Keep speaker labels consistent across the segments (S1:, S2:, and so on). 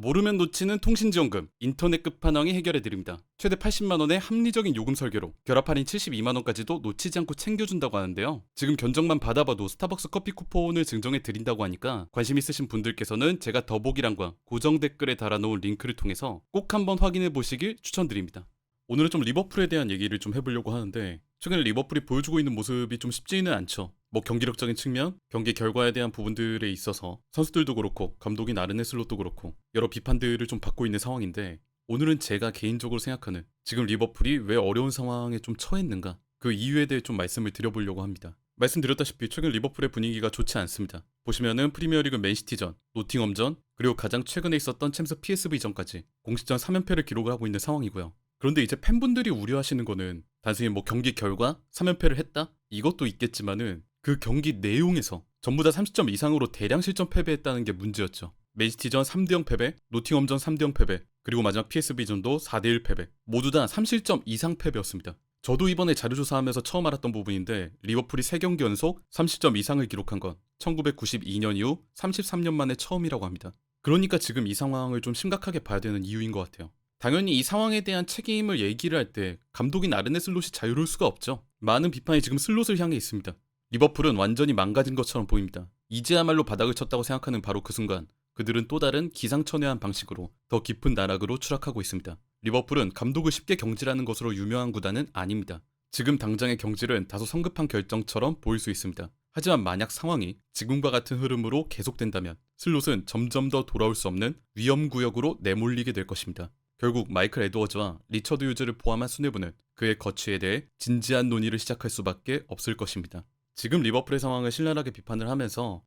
S1: 모르면 놓치는 통신지원금, 인터넷 끝판왕이 해결해드립니다. 최대 80만원의 합리적인 요금 설계로 결합 할인 72만원까지도 놓치지 않고 챙겨준다고 하는데요. 지금 견적만 받아봐도 스타벅스 커피 쿠폰을 증정해드린다고 하니까 관심 있으신 분들께서는 제가 더보기란과 고정 댓글에 달아놓은 링크를 통해서 꼭 한번 확인해보시길 추천드립니다. 오늘은 좀 리버풀에 대한 얘기를 좀 해보려고 하는데, 최근에 리버풀이 보여주고 있는 모습이 좀 쉽지는 않죠. 뭐 경기력적인 측면, 경기 결과에 대한 부분들에 있어서 선수들도 그렇고 감독인 아르네 슬롯도 그렇고 여러 비판들을 좀 받고 있는 상황인데, 오늘은 제가 개인적으로 생각하는 지금 리버풀이 왜 어려운 상황에 좀 처했는가, 그 이유에 대해 좀 말씀을 드려보려고 합니다. 말씀드렸다시피 최근 리버풀의 분위기가 좋지 않습니다. 보시면은 프리미어리그 맨시티전, 노팅엄전, 그리고 가장 최근에 있었던 챔스 PSV전까지 공식전 3연패를 기록을 하고 있는 상황이고요. 그런데 이제 팬분들이 우려하시는 거는 단순히 뭐 경기 결과 3연패를 했다? 이것도 있겠지만은 그 경기 내용에서 전부 다 30점 이상으로 대량 실점 패배했다는 게 문제였죠. 맨시티전 3대0 패배, 노팅엄전 3대0 패배, 그리고 마지막 PSV전도 4대1 패배, 모두 다 3실점 이상 패배였습니다. 저도 이번에 자료조사하면서 처음 알았던 부분인데, 리버풀이 3경기 연속 30점 이상을 기록한 건 1992년 이후 33년 만에 처음이라고 합니다. 그러니까 지금 이 상황을 좀 심각하게 봐야 되는 이유인 것 같아요. 당연히 이 상황에 대한 책임을 얘기를 할 때 감독인 아르네 슬롯이 자유로울 수가 없죠. 많은 비판이 지금 슬롯을 향해 있습니다. 리버풀은 완전히 망가진 것처럼 보입니다. 이제야말로 바닥을 쳤다고 생각하는 바로 그 순간, 그들은 또 다른 기상천외한 방식으로 더 깊은 나락으로 추락하고 있습니다. 리버풀은 감독을 쉽게 경질하는 것으로 유명한 구단은 아닙니다. 지금 당장의 경질은 다소 성급한 결정처럼 보일 수 있습니다. 하지만 만약 상황이 지금과 같은 흐름으로 계속된다면 슬롯은 점점 더 돌아올 수 없는 위험구역으로 내몰리게 될 것입니다. 결국 마이클 에드워즈와 리처드 유즈를 포함한 수뇌부는 그의 거취에 대해 진지한 논의를 시작할 수밖에 없을 것입니다. 지금 리버풀의 상황을 신랄하게 비판을 하면서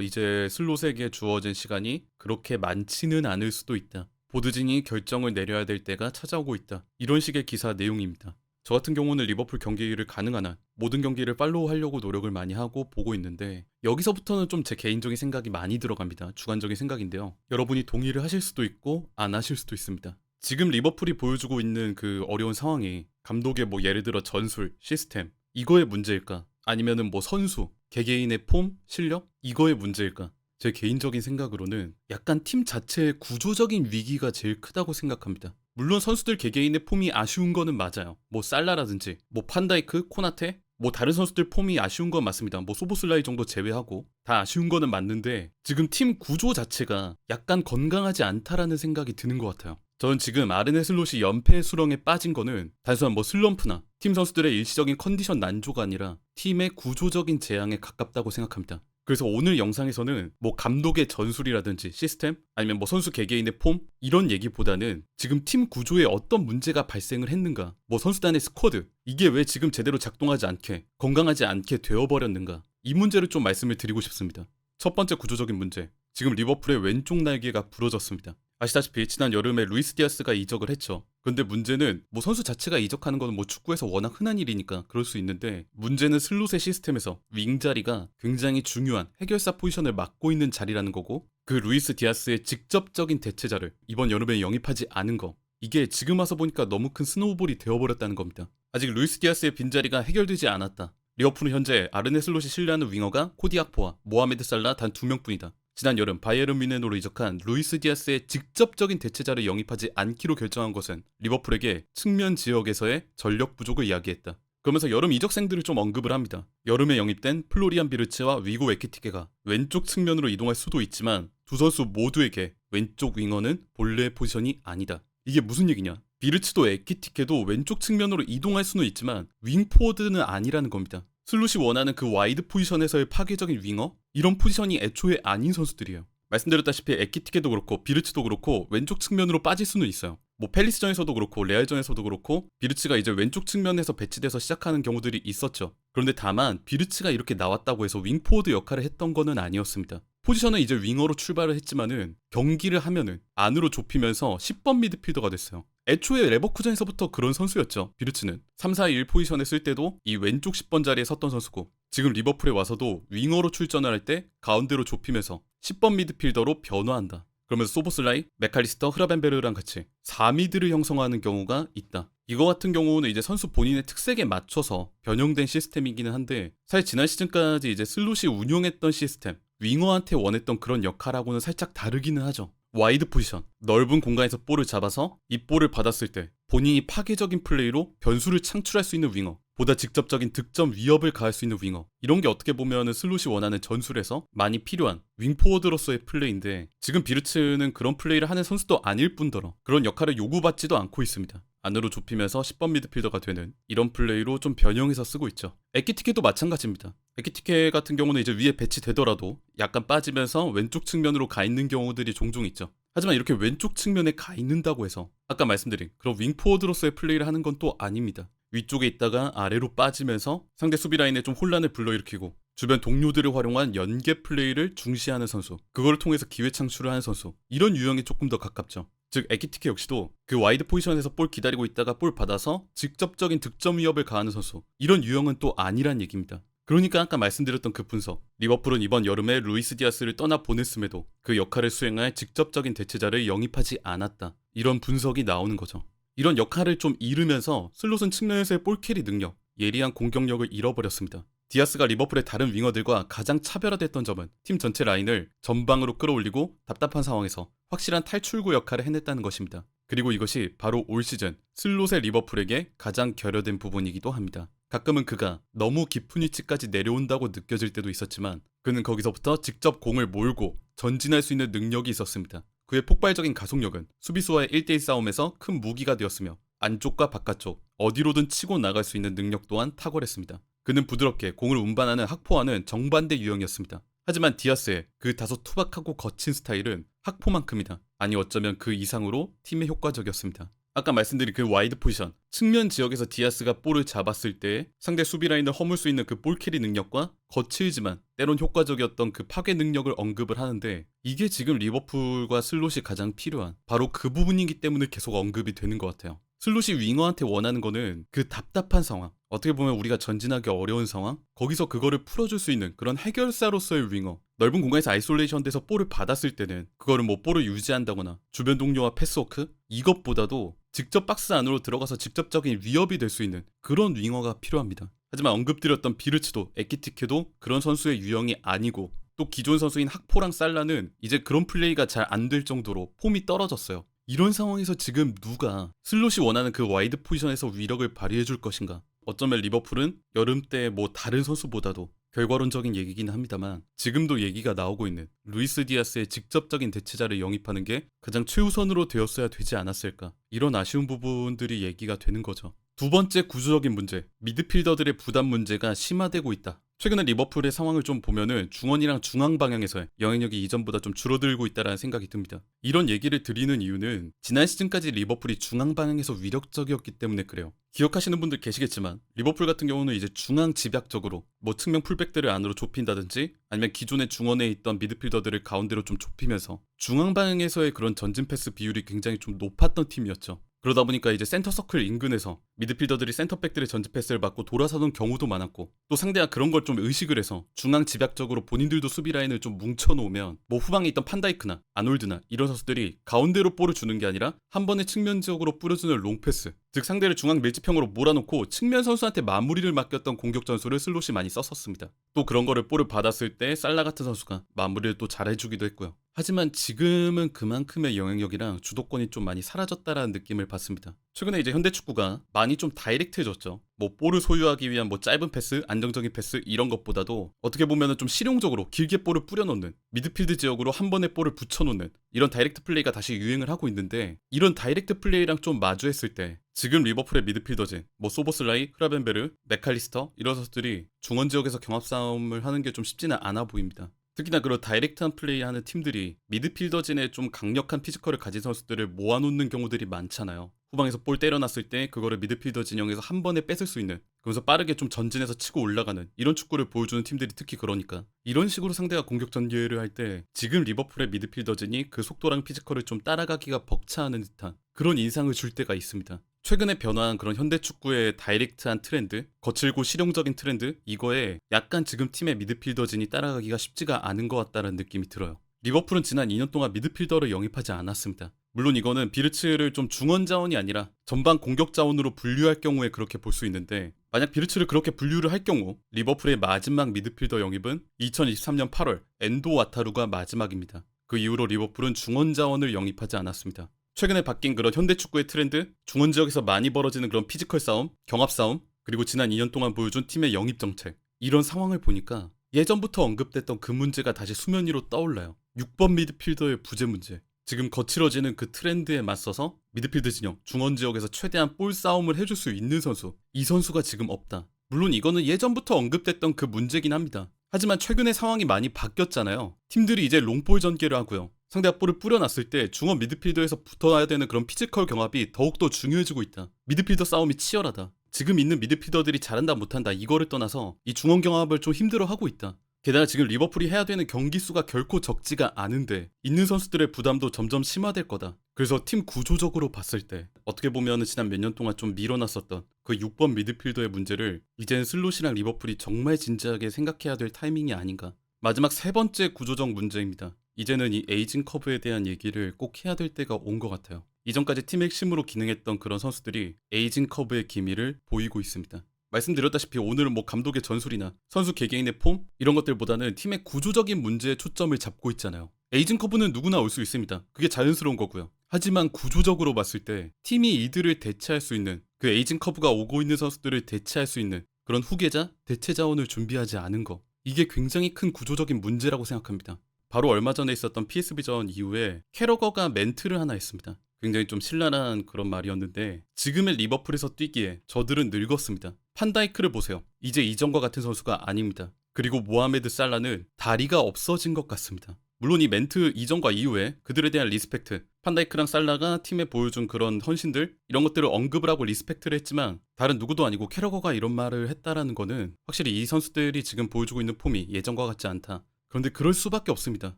S1: 이제 슬롯에게 주어진 시간이 그렇게 많지는 않을 수도 있다. 보드진이 결정을 내려야 될 때가 찾아오고 있다. 이런 식의 기사 내용입니다. 저 같은 경우는 리버풀 경기를 가능한 한 모든 경기를 팔로우하려고 노력을 많이 하고 보고 있는데, 여기서부터는 좀 제 개인적인 생각이 많이 들어갑니다. 주관적인 생각인데요. 여러분이 동의를 하실 수도 있고 안 하실 수도 있습니다. 지금 리버풀이 보여주고 있는 그 어려운 상황이 감독의 뭐 예를 들어 전술, 시스템 이거의 문제일까? 아니면은 뭐 선수, 개개인의 폼, 실력 이거의 문제일까? 제 개인적인 생각으로는 약간 팀 자체의 구조적인 위기가 제일 크다고 생각합니다. 물론 선수들 개개인의 폼이 아쉬운 거는 맞아요. 뭐 살라라든지 뭐 판다이크, 코나테, 뭐 다른 선수들 폼이 아쉬운 건 맞습니다. 뭐 소보슬라이 정도 제외하고 다 아쉬운 거는 맞는데, 지금 팀 구조 자체가 약간 건강하지 않다라는 생각이 드는 것 같아요. 저는 지금 아르네 슬롯이 연패 수렁에 빠진 거는 단순한 뭐 슬럼프나 팀 선수들의 일시적인 컨디션 난조가 아니라 팀의 구조적인 재앙에 가깝다고 생각합니다. 그래서 오늘 영상에서는 뭐 감독의 전술이라든지 시스템, 아니면 뭐 선수 개개인의 폼 이런 얘기보다는 지금 팀 구조에 어떤 문제가 발생을 했는가, 뭐 선수단의 스쿼드 이게 왜 지금 제대로 작동하지 않게, 건강하지 않게 되어버렸는가, 이 문제를 좀 말씀을 드리고 싶습니다. 첫 번째 구조적인 문제, 지금 리버풀의 왼쪽 날개가 부러졌습니다. 아시다시피 지난 여름에 루이스 디아스가 이적을 했죠. 근데 문제는 뭐 선수 자체가 이적하는 건 뭐 축구에서 워낙 흔한 일이니까 그럴 수 있는데, 문제는 슬롯의 시스템에서 윙 자리가 굉장히 중요한 해결사 포지션을 맡고 있는 자리라는 거고, 그 루이스 디아스의 직접적인 대체자를 이번 여름에 영입하지 않은 거, 이게 지금 와서 보니까 너무 큰 스노우볼이 되어버렸다는 겁니다. 아직 루이스 디아스의 빈자리가 해결되지 않았다. 리버풀은 현재 아르네 슬롯이 신뢰하는 윙어가 코디 악포와 모하메드 살라 단 2명뿐이다. 지난 여름 바이에른 뮌헨으로 이적한 루이스 디아스의 직접적인 대체자를 영입하지 않기로 결정한 것은 리버풀에게 측면 지역에서의 전력 부족을 이야기했다. 그러면서 여름 이적생들을 좀 언급을 합니다. 여름에 영입된 플로리안 비르츠와 위고 에키티케가 왼쪽 측면으로 이동할 수도 있지만 두 선수 모두에게 왼쪽 윙어는 본래 포지션이 아니다. 이게 무슨 얘기냐? 비르츠도 에키티케도 왼쪽 측면으로 이동할 수는 있지만 윙포워드는 아니라는 겁니다. 슬롯이 원하는 그 와이드 포지션에서의 파괴적인 윙어? 이런 포지션이 애초에 아닌 선수들이에요. 말씀드렸다시피 에키티케도 그렇고 비르츠도 그렇고 왼쪽 측면으로 빠질 수는 있어요. 뭐 팰리스전에서도 그렇고 레알전에서도 그렇고 비르츠가 이제 왼쪽 측면에서 배치돼서 시작하는 경우들이 있었죠. 그런데 다만 비르츠가 이렇게 나왔다고 해서 윙포워드 역할을 했던 거는 아니었습니다. 포지션은 이제 윙어로 출발을 했지만은 경기를 하면은 안으로 좁히면서 10번 미드필더가 됐어요. 애초에 레버쿠젠에서부터 그런 선수였죠. 비르츠는 3-4-1 포지션에 쓸 때도 이 왼쪽 10번 자리에 섰던 선수고, 지금 리버풀에 와서도 윙어로 출전을 할 때 가운데로 좁히면서 10번 미드필더로 변화한다. 그러면서 소보슬라이, 맥칼리스터, 흐라벤베르랑 같이 4미드를 형성하는 경우가 있다. 이거 같은 경우는 이제 선수 본인의 특색에 맞춰서 변형된 시스템이기는 한데, 사실 지난 시즌까지 이제 슬롯이 운용했던 시스템, 윙어한테 원했던 그런 역할하고는 살짝 다르기는 하죠. 와이드 포지션, 넓은 공간에서 볼을 잡아서 이 볼을 받았을 때 본인이 파괴적인 플레이로 변수를 창출할 수 있는 윙어, 보다 직접적인 득점 위협을 가할 수 있는 윙어, 이런 게 어떻게 보면은 슬롯이 원하는 전술에서 많이 필요한 윙포워드로서의 플레이인데, 지금 비르츠는 그런 플레이를 하는 선수도 아닐 뿐더러 그런 역할을 요구받지도 않고 있습니다. 안으로 좁히면서 10번 미드필더가 되는 이런 플레이로 좀 변형해서 쓰고 있죠. 에키티케도 마찬가지입니다. 에키티케 같은 경우는 이제 위에 배치되더라도 약간 빠지면서 왼쪽 측면으로 가 있는 경우들이 종종 있죠. 하지만 이렇게 왼쪽 측면에 가 있는다고 해서 아까 말씀드린 그런 윙포워드로서의 플레이를 하는 건 또 아닙니다. 위쪽에 있다가 아래로 빠지면서 상대 수비 라인에 좀 혼란을 불러일으키고 주변 동료들을 활용한 연계 플레이를 중시하는 선수, 그걸 통해서 기회 창출을 하는 선수, 이런 유형에 조금 더 가깝죠. 즉 에키티케 역시도 그 와이드 포지션에서 볼 기다리고 있다가 볼 받아서 직접적인 득점 위협을 가하는 선수, 이런 유형은 또 아니란 얘기입니다. 그러니까 아까 말씀드렸던 그 분석, 리버풀은 이번 여름에 루이스 디아스를 떠나 보냈음에도 그 역할을 수행할 직접적인 대체자를 영입하지 않았다, 이런 분석이 나오는 거죠. 이런 역할을 좀 잃으면서 슬롯은 측면에서의 볼캐리 능력, 예리한 공격력을 잃어버렸습니다. 디아스가 리버풀의 다른 윙어들과 가장 차별화됐던 점은 팀 전체 라인을 전방으로 끌어올리고 답답한 상황에서 확실한 탈출구 역할을 해냈다는 것입니다. 그리고 이것이 바로 올 시즌 슬롯의 리버풀에게 가장 결여된 부분이기도 합니다. 가끔은 그가 너무 깊은 위치까지 내려온다고 느껴질 때도 있었지만 그는 거기서부터 직접 공을 몰고 전진할 수 있는 능력이 있었습니다. 그의 폭발적인 가속력은 수비수와의 1대1 싸움에서 큰 무기가 되었으며 안쪽과 바깥쪽 어디로든 치고 나갈 수 있는 능력 또한 탁월했습니다. 그는 부드럽게 공을 운반하는 학포와는 정반대 유형이었습니다. 하지만 디아스의 그 다소 투박하고 거친 스타일은 학포만큼이나, 아니 어쩌면 그 이상으로 팀에 효과적이었습니다. 아까 말씀드린 그 와이드 포지션, 측면 지역에서 디아스가 볼을 잡았을 때 상대 수비 라인을 허물 수 있는 그 볼캐리 능력과 거칠지만 때론 효과적이었던 그 파괴 능력을 언급을 하는데, 이게 지금 리버풀과 슬롯이 가장 필요한 바로 그 부분이기 때문에 계속 언급이 되는 것 같아요. 슬롯이 윙어한테 원하는 거는 그 답답한 상황, 어떻게 보면 우리가 전진하기 어려운 상황, 거기서 그거를 풀어줄 수 있는 그런 해결사로서의 윙어, 넓은 공간에서 아이솔레이션 돼서 볼을 받았을 때는 그거를 뭐 볼을 유지한다거나 주변 동료와 패스워크, 이것보다도 직접 박스 안으로 들어가서 직접적인 위협이 될 수 있는 그런 윙어가 필요합니다. 하지만 언급드렸던 비르츠도 에키티케도 그런 선수의 유형이 아니고, 또 기존 선수인 학포랑 살라는 이제 그런 플레이가 잘 안 될 정도로 폼이 떨어졌어요. 이런 상황에서 지금 누가 슬롯이 원하는 그 와이드 포지션에서 위력을 발휘해 줄 것인가? 어쩌면 리버풀은 여름 때 뭐 다른 선수보다도, 결과론적인 얘기긴 합니다만 지금도 얘기가 나오고 있는 루이스 디아스의 직접적인 대체자를 영입하는 게 가장 최우선으로 되었어야 되지 않았을까, 이런 아쉬운 부분들이 얘기가 되는 거죠. 두 번째 구조적인 문제, 미드필더들의 부담 문제가 심화되고 있다. 최근에 리버풀의 상황을 좀 보면은 중원이랑 중앙 방향에서의 영향력이 이전보다 좀 줄어들고 있다라는 생각이 듭니다. 이런 얘기를 드리는 이유는 지난 시즌까지 리버풀이 중앙 방향에서 위력적이었기 때문에 그래요. 기억하시는 분들 계시겠지만 리버풀 같은 경우는 이제 중앙 집약적으로 뭐 측면 풀백들을 안으로 좁힌다든지 아니면 기존의 중원에 있던 미드필더들을 가운데로 좀 좁히면서 중앙 방향에서의 그런 전진 패스 비율이 굉장히 좀 높았던 팀이었죠. 그러다 보니까 이제 센터 서클 인근에서 미드필더들이 센터백들의 전진 패스를 받고 돌아서는 경우도 많았고, 또 상대가 그런 걸 좀 의식을 해서 중앙 집약적으로 본인들도 수비 라인을 좀 뭉쳐놓으면 뭐 후방에 있던 판다이크나 아놀드나 이런 선수들이 가운데로 볼을 주는 게 아니라 한 번에 측면 지역으로 뿌려주는 롱패스, 즉 상대를 중앙 밀집형으로 몰아놓고 측면 선수한테 마무리를 맡겼던 공격 전술을 슬롯이 많이 썼었습니다. 또 그런 거를 볼을 받았을 때 살라 같은 선수가 마무리를 또 잘해주기도 했고요. 하지만 지금은 그만큼의 영향력이랑 주도권이 좀 많이 사라졌다라는 느낌을 받습니다. 최근에 이제 현대 축구가 많이 좀 다이렉트해졌죠. 뭐 볼을 소유하기 위한 뭐 짧은 패스, 안정적인 패스 이런 것보다도 어떻게 보면은 좀 실용적으로 길게 볼을 뿌려놓는, 미드필드 지역으로 한 번에 볼을 붙여놓는 이런 다이렉트 플레이가 다시 유행을 하고 있는데, 이런 다이렉트 플레이랑 좀 마주했을 때 지금 리버풀의 미드필더진 뭐 소보슬라이, 흐라벤베르, 맥칼리스터 이런 선수들이 중원 지역에서 경합 싸움을 하는 게 좀 쉽지는 않아 보입니다. 특히나 그런 다이렉트한 플레이하는 팀들이 미드필더진에 좀 강력한 피지컬을 가진 선수들을 모아놓는 경우들이 많잖아요. 후방에서 볼 때려놨을 때 그거를 미드필더 진영에서 한 번에 뺏을 수 있는, 그러면서 빠르게 좀 전진해서 치고 올라가는 이런 축구를 보여주는 팀들이 특히 그러니까 이런 식으로 상대가 공격 전개를 할 때 지금 리버풀의 미드필더진이 그 속도랑 피지컬을 좀 따라가기가 벅차하는 듯한 그런 인상을 줄 때가 있습니다. 최근에 변화한 그런 현대 축구의 다이렉트한 트렌드, 거칠고 실용적인 트렌드, 이거에 약간 지금 팀의 미드필더진이 따라가기가 쉽지가 않은 것 같다는 느낌이 들어요. 리버풀은 지난 2년 동안 미드필더를 영입하지 않았습니다. 물론 이거는 비르츠를 좀 중원 자원이 아니라 전방 공격 자원으로 분류할 경우에 그렇게 볼 수 있는데, 만약 비르츠를 그렇게 분류를 할 경우 리버풀의 마지막 미드필더 영입은 2023년 8월 엔도 와타루가 마지막입니다. 그 이후로 리버풀은 중원 자원을 영입하지 않았습니다. 최근에 바뀐 그런 현대 축구의 트렌드, 중원 지역에서 많이 벌어지는 그런 피지컬 싸움, 경합 싸움, 그리고 지난 2년 동안 보여준 팀의 영입 정책, 이런 상황을 보니까 예전부터 언급됐던 그 문제가 다시 수면 위로 떠올라요. 6번 미드필더의 부재 문제. 지금 거칠어지는 그 트렌드에 맞서서 미드필드 진영, 중원 지역에서 최대한 볼 싸움을 해줄 수 있는 선수, 이 선수가 지금 없다. 물론 이거는 예전부터 언급됐던 그 문제긴 합니다. 하지만 최근에 상황이 많이 바뀌었잖아요. 팀들이 이제 롱볼 전개를 하고요. 상대가 볼을 뿌려놨을 때 중원 미드필더에서 붙어야 되는 그런 피지컬 경합이 더욱더 중요해지고 있다. 미드필더 싸움이 치열하다. 지금 있는 미드필더들이 잘한다 못한다 이거를 떠나서 이 중원 경합을 좀 힘들어하고 있다. 게다가 지금 리버풀이 해야 되는 경기 수가 결코 적지가 않은데 있는 선수들의 부담도 점점 심화될 거다. 그래서 팀 구조적으로 봤을 때 어떻게 보면 지난 몇 년 동안 좀 밀어놨었던 그 6번 미드필더의 문제를 이제는 슬롯이랑 리버풀이 정말 진지하게 생각해야 될 타이밍이 아닌가. 마지막 세 번째 구조적 문제입니다. 이제는 이 에이징 커브에 대한 얘기를 꼭 해야 될 때가 온 것 같아요. 이전까지 팀 핵심으로 기능했던 그런 선수들이 에이징 커브의 기미를 보이고 있습니다. 말씀드렸다시피 오늘은 뭐 감독의 전술이나 선수 개개인의 폼 이런 것들보다는 팀의 구조적인 문제에 초점을 잡고 있잖아요. 에이징 커브는 누구나 올 수 있습니다. 그게 자연스러운 거고요. 하지만 구조적으로 봤을 때 팀이 이들을 대체할 수 있는 그 에이징 커브가 오고 있는 선수들을 대체할 수 있는 그런 후계자, 대체 자원을 준비하지 않은 거, 이게 굉장히 큰 구조적인 문제라고 생각합니다. 바로 얼마 전에 있었던 PSV전 이후에 캐러거가 멘트를 하나 했습니다. 굉장히 좀 신랄한 그런 말이었는데 지금의 리버풀에서 뛰기에 저들은 늙었습니다. 판다이크를 보세요. 이제 이전과 같은 선수가 아닙니다. 그리고 모하메드 살라는 다리가 없어진 것 같습니다. 물론 이 멘트 이전과 이후에 그들에 대한 리스펙트, 판다이크랑 살라가 팀에 보여준 그런 헌신들 이런 것들을 언급을 하고 리스펙트를 했지만 다른 누구도 아니고 캐러거가 이런 말을 했다라는 거는 확실히 이 선수들이 지금 보여주고 있는 폼이 예전과 같지 않다. 그런데 그럴 수밖에 없습니다.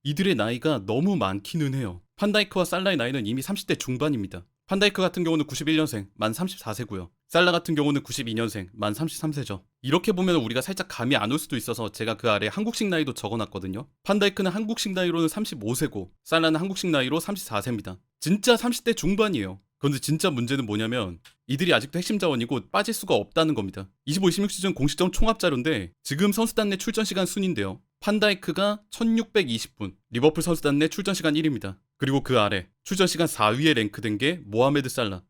S1: 이들의 나이가 너무 많기는 해요. 판다이크와 살라의 나이는 이미 30대 중반입니다. 판다이크 같은 경우는 91년생, 만 34세고요. 살라 같은 경우는 92년생, 만 33세죠. 이렇게 보면 우리가 살짝 감이 안 올 수도 있어서 제가 그 아래 한국식 나이도 적어놨거든요. 판다이크는 한국식 나이로는 35세고 살라는 한국식 나이로 34세입니다. 진짜 30대 중반이에요. 그런데 진짜 문제는 뭐냐면 이들이 아직도 핵심 자원이고 빠질 수가 없다는 겁니다. 25-26 시즌 공식전 총합 자료인데 지금 선수단 내 출전 시간 순인데요. 판다이크가 1620분, 리버풀 선수단 내 출전 시간 1위입니다. 그리고 그 아래 출전 시간 4위에 랭크된 게 모하메드 살라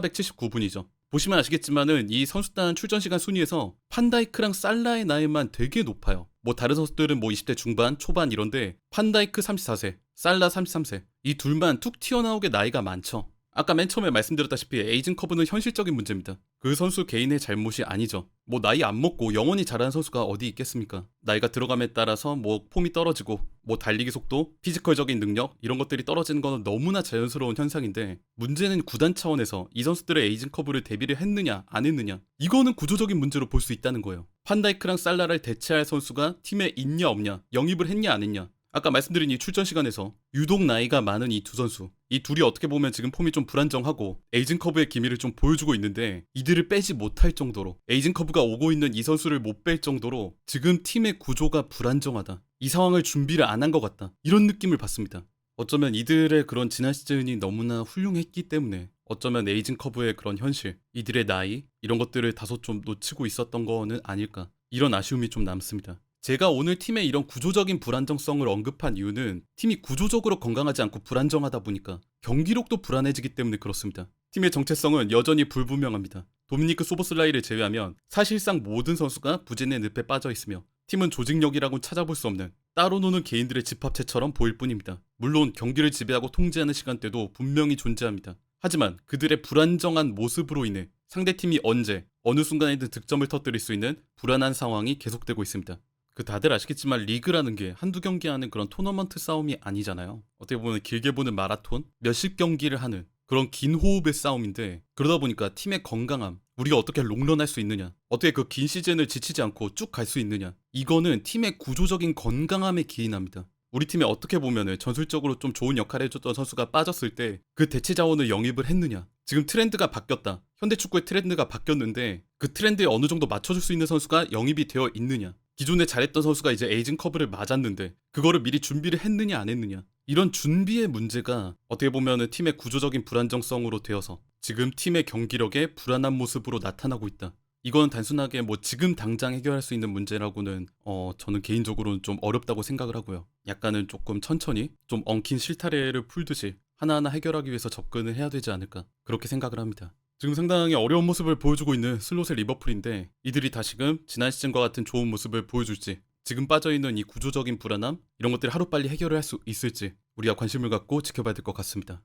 S1: 1479분이죠. 보시면 아시겠지만은 이 선수단 출전 시간 순위에서 판다이크랑 살라의 나이만 되게 높아요. 뭐 다른 선수들은 뭐 20대 중반, 초반 이런데 판다이크 34세, 살라 33세 이 둘만 툭 튀어나오게 나이가 많죠. 아까 맨 처음에 말씀드렸다시피 에이징 커브는 현실적인 문제입니다. 그 선수 개인의 잘못이 아니죠. 뭐 나이 안 먹고 영원히 잘하는 선수가 어디 있겠습니까? 나이가 들어감에 따라서 뭐 폼이 떨어지고 뭐 달리기 속도, 피지컬적인 능력 이런 것들이 떨어지는 건 너무나 자연스러운 현상인데 문제는 구단 차원에서 이 선수들의 에이징 커브를 대비를 했느냐 안 했느냐 이거는 구조적인 문제로 볼 수 있다는 거예요. 판다이크랑 살라를 대체할 선수가 팀에 있냐 없냐, 영입을 했냐 안 했냐 아까 말씀드린 이 출전 시간에서 유독 나이가 많은 이 두 선수 이 둘이 어떻게 보면 지금 폼이 좀 불안정하고 에이징 커브의 기미를 좀 보여주고 있는데 이들을 빼지 못할 정도로 에이징 커브가 오고 있는 이 선수를 못 뺄 정도로 지금 팀의 구조가 불안정하다. 이 상황을 준비를 안 한 것 같다. 이런 느낌을 받습니다. 어쩌면 이들의 그런 지난 시즌이 너무나 훌륭했기 때문에 어쩌면 에이징 커브의 그런 현실, 이들의 나이 이런 것들을 다소 좀 놓치고 있었던 거는 아닐까 이런 아쉬움이 좀 남습니다. 제가 오늘 팀의 이런 구조적인 불안정성을 언급한 이유는 팀이 구조적으로 건강하지 않고 불안정하다 보니까 경기력도 불안해지기 때문에 그렇습니다. 팀의 정체성은 여전히 불분명합니다. 도미니크 소보슬라이를 제외하면 사실상 모든 선수가 부진의 늪에 빠져 있으며 팀은 조직력이라고는 찾아볼 수 없는 따로 노는 개인들의 집합체처럼 보일 뿐입니다. 물론 경기를 지배하고 통제하는 시간대도 분명히 존재합니다. 하지만 그들의 불안정한 모습으로 인해 상대팀이 언제 어느 순간에든 득점을 터뜨릴 수 있는 불안한 상황이 계속되고 있습니다. 그 다들 아시겠지만 리그라는 게 한두 경기 하는 그런 토너먼트 싸움이 아니잖아요. 어떻게 보면 길게 보는 마라톤, 몇십 경기를 하는 그런 긴 호흡의 싸움인데 그러다 보니까 팀의 건강함, 우리가 어떻게 롱런할 수 있느냐, 어떻게 그 긴 시즌을 지치지 않고 쭉 갈 수 있느냐 이거는 팀의 구조적인 건강함에 기인합니다. 우리 팀에 어떻게 보면은 전술적으로 좀 좋은 역할을 해줬던 선수가 빠졌을 때 그 대체 자원을 영입을 했느냐. 지금 트렌드가 바뀌었다. 현대축구의 트렌드가 바뀌었는데 그 트렌드에 어느 정도 맞춰줄 수 있는 선수가 영입이 되어 있느냐. 기존에 잘했던 선수가 이제 에이징 커브를 맞았는데 그거를 미리 준비를 했느냐 안 했느냐. 이런 준비의 문제가 어떻게 보면은 팀의 구조적인 불안정성으로 되어서 지금 팀의 경기력에 불안한 모습으로 나타나고 있다. 이건 단순하게 뭐 지금 당장 해결할 수 있는 문제라고는 저는 개인적으로는 좀 어렵다고 생각을 하고요. 약간은 조금 천천히 좀 엉킨 실타래를 풀듯이 하나하나 해결하기 위해서 접근을 해야 되지 않을까 그렇게 생각을 합니다. 지금 상당히 어려운 모습을 보여주고 있는 슬롯의 리버풀인데 이들이 다시금 지난 시즌과 같은 좋은 모습을 보여줄지 지금 빠져있는 이 구조적인 불안함 이런 것들을 하루빨리 해결을 할 수 있을지 우리가 관심을 갖고 지켜봐야 될 것 같습니다.